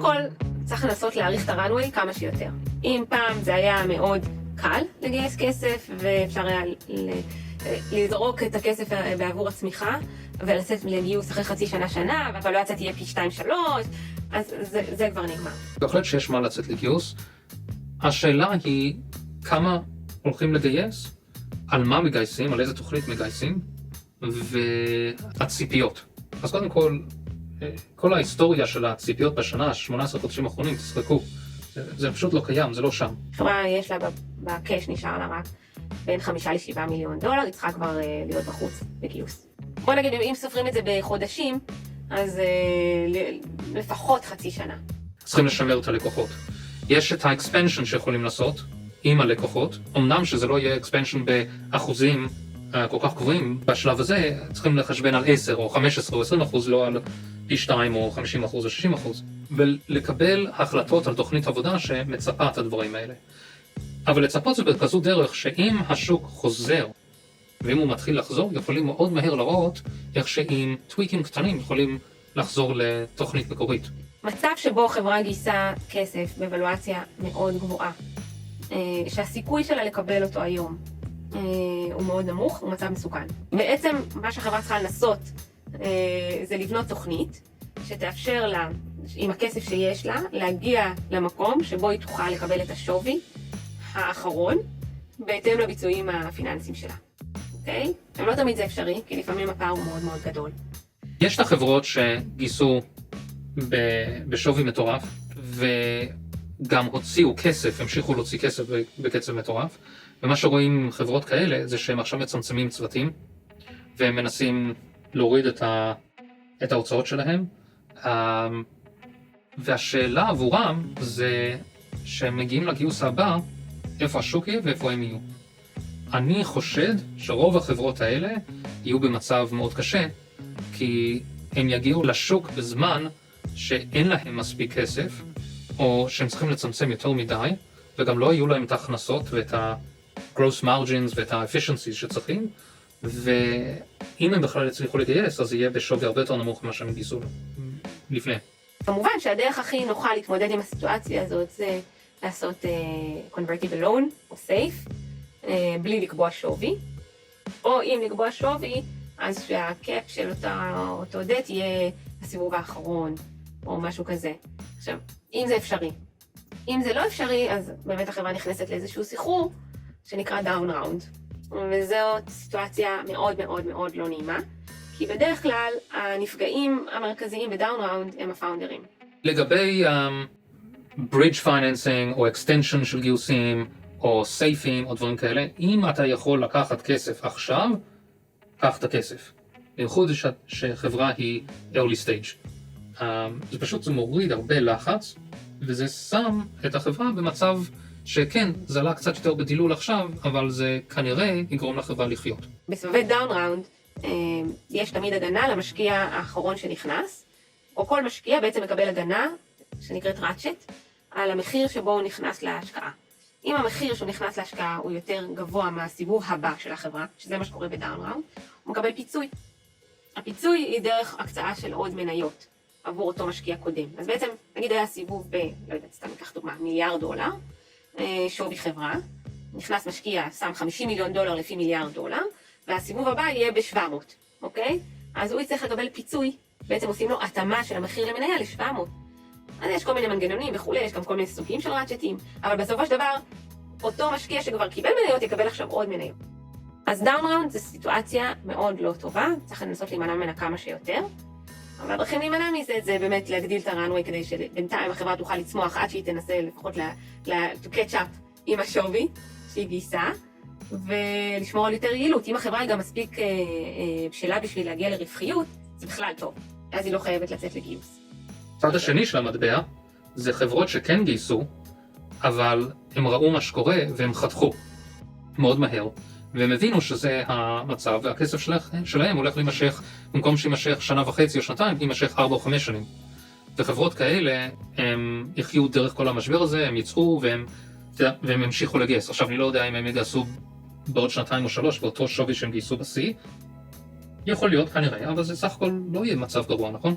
קודם כל, צריך לנסות להאריך את הרנווי כמה שיותר. אם פעם זה היה מאוד קל לגייס כסף, ואפשר היה לזרוק את הכסף בעבור הצמיחה, ולצאת לגיוס אחרי חצי שנה, והפלואציה תהיה פי 2-3, אז זה כבר נגמר. בהחלט שיש מה לצאת לגיוס. השאלה היא כמה הולכים לגייס, על מה מגייסים, על איזה תוכנית מגייסים, והציפיות. אז קודם כל ההיסטוריה של הציפיות בשנה, 18 חודשים האחרונים, תסתכלו. זה פשוט לא קיים, זה לא שם. חברה יש לה בקש, נשאר לה רק בין 5-7 מיליון דולר, היא צריכה כבר להיות בחוץ בגיוס. בוא נגיד, אם סופרים את זה בחודשים, אז לפחות חצי שנה. צריכים לשמר את הלקוחות. יש את האקספנשן שיכולים לעשות עם הלקוחות, אמנם שזה לא יהיה אקספנשן באחוזים כל כך גבוהים, בשלב הזה צריכים לחשבן על 10 או 15 או 20%, לא על פי 2 או 50% או 60%, ולקבל החלטות על תוכנית עבודה שמצפה את הדברים האלה. אבל לצפות זה בכזו דרך שאם השוק חוזר, ואם הוא מתחיל לחזור, יכולים מאוד מהר לראות איך שעם טוויקים קטנים יכולים לחזור לתוכנית מקורית. מצב שבו חברה גייסה כסף בוולואציה מאוד גבוהה, שהסיכוי שלה לקבל אותו היום הוא מאוד נמוך, הוא מצב מסוכן. בעצם מה שהחברה צריכה לנסות זה לבנות תוכנית שתאפשר לה, עם הכסף שיש לה, להגיע למקום שבו היא תוכל לקבל את השווי האחרון בהתאם לביצועים הפיננסיים שלה. אוקיי? אבל לא תמיד זה אפשרי, כי לפעמים הפער הוא מאוד מאוד גדול. יש את החברות שגייסו בשווי מטורף, וגם הוציאו כסף, המשיכו להוציא כסף בקצב מטורף, ומה שרואים עם חברות כאלה זה שהם עכשיו מצמצמים צוותים, והם מנסים להוריד את ההוצאות שלהם, והשאלה עבורם זה שהם מגיעים לגיוס הבא, איפה השוק יהיה ואיפה הם יהיו. אני חושד שרוב החברות האלה יהיו במצב מאוד קשה, כי הם יגיעו לשוק בזמן שאין להם מספיק כסף, או שהם צריכים לצמצם יותר מדי, וגם לא יהיו להם את ההכנסות ואת ה-gross margins ואת ה-efficiencies שצריכים, ואם הם בכלל יצליחו לגייס, אז יהיה בשווי הרבה יותר נמוך ממה שהם גייסו לפני. כמובן שהדרך הכי נוחה להתמודד עם הסיטואציה הזאת זה לעשות convertible loan או safe, בלי לקבוע שווי, או אם לקבוע שווי, אז שהקאפ של אותו דט יהיה הסיבוב האחרון, או משהו כזה. עכשיו, אם זה אפשרי. אם זה לא אפשרי, אז באמת החברה נכנסת לאיזשהו סחרור, שנקרא דאון ראונד. וזאת סיטואציה מאוד מאוד מאוד לא נעימה, כי בדרך כלל הנפגעים המרכזיים בדאון ראונד הם הפאונדרים. לגבי bridge financing או extension של גיוסים, או סייפים או דברים כאלה, אם אתה יכול לקחת כסף עכשיו, קח את הכסף. בייחוד שחברה היא early stage. זה פשוט מוריד הרבה לחץ, וזה שם את החברה במצב שכן, זה עלה קצת יותר בדילול עכשיו, אבל זה כנראה יגרום לחברה לחיות. בסבבי דאון ראונד יש תמיד הגנה למשקיע האחרון שנכנס, או כל משקיע בעצם מקבל הגנה, שנקראת ראצ'ט, על המחיר שבו הוא נכנס להשקעה. אם המחיר שהוא נכנס להשקעה הוא יותר גבוה מהסיבוב הבא של החברה, שזה מה שקורה בדאון ראונד, הוא מקבל פיצוי. הפיצוי היא דרך הקצאה של עוד מניות עבור אותו משקיע קודם. אז בעצם, נגיד היה סיבוב לא יודעת, סתם ניקח דוגמה, $1 מיליארד, שווי חברה, נכנס משקיע, שם $50 מיליון לפי $1 מיליארד, והסיבוב הבא יהיה ב-700, אוקיי? אז הוא יצטרך לקבל פיצוי, בעצם עושים לו התאמה של המחיר למניה ל-700. אז יש כל מיני מנגנונים וכולי, יש גם כל מיני סוגים של ראצ'טים, אבל בסופו של דבר, אותו משקיע שכבר קיבל מניות יקבל עכשיו עוד מניות. אז דאון ראונד זו סיטואציה מאוד לא טובה, צריך לנסות להימנע ממנה כמה שיותר, אבל הדרכים להימנע מזה זה באמת להגדיל את הרנווי כדי שבינתיים החברה תוכל לצמוח עד שהיא תנסה לפחות to catch up עם השווי שהיא גייסה, ולשמור על יותר יעילות. אם החברה היא גם מספיק בשלה בשביל להגיע לרווחיות, זה בכלל טוב, אז היא לא חייבת לצאת לגיוס. הצד השני של המטבע זה חברות שכן גייסו, אבל הם ראו מה שקורה והם חתכו מאוד מהר, והם הבינו שזה המצב, והכסף שלהם הולך להימשך, במקום שימשך 1.5 שנה או 2, יימשך 4 או 5 שנים. וחברות כאלה, הם יחיו דרך כל המשבר הזה, הם יצאו והם המשיכו לגייס. עכשיו אני לא יודע אם הם יגייסו בעוד 2 או 3 באותו שווי שהם גייסו בשיא, יכול להיות כנראה, אבל זה סך הכל לא יהיה מצב גרוע, נכון?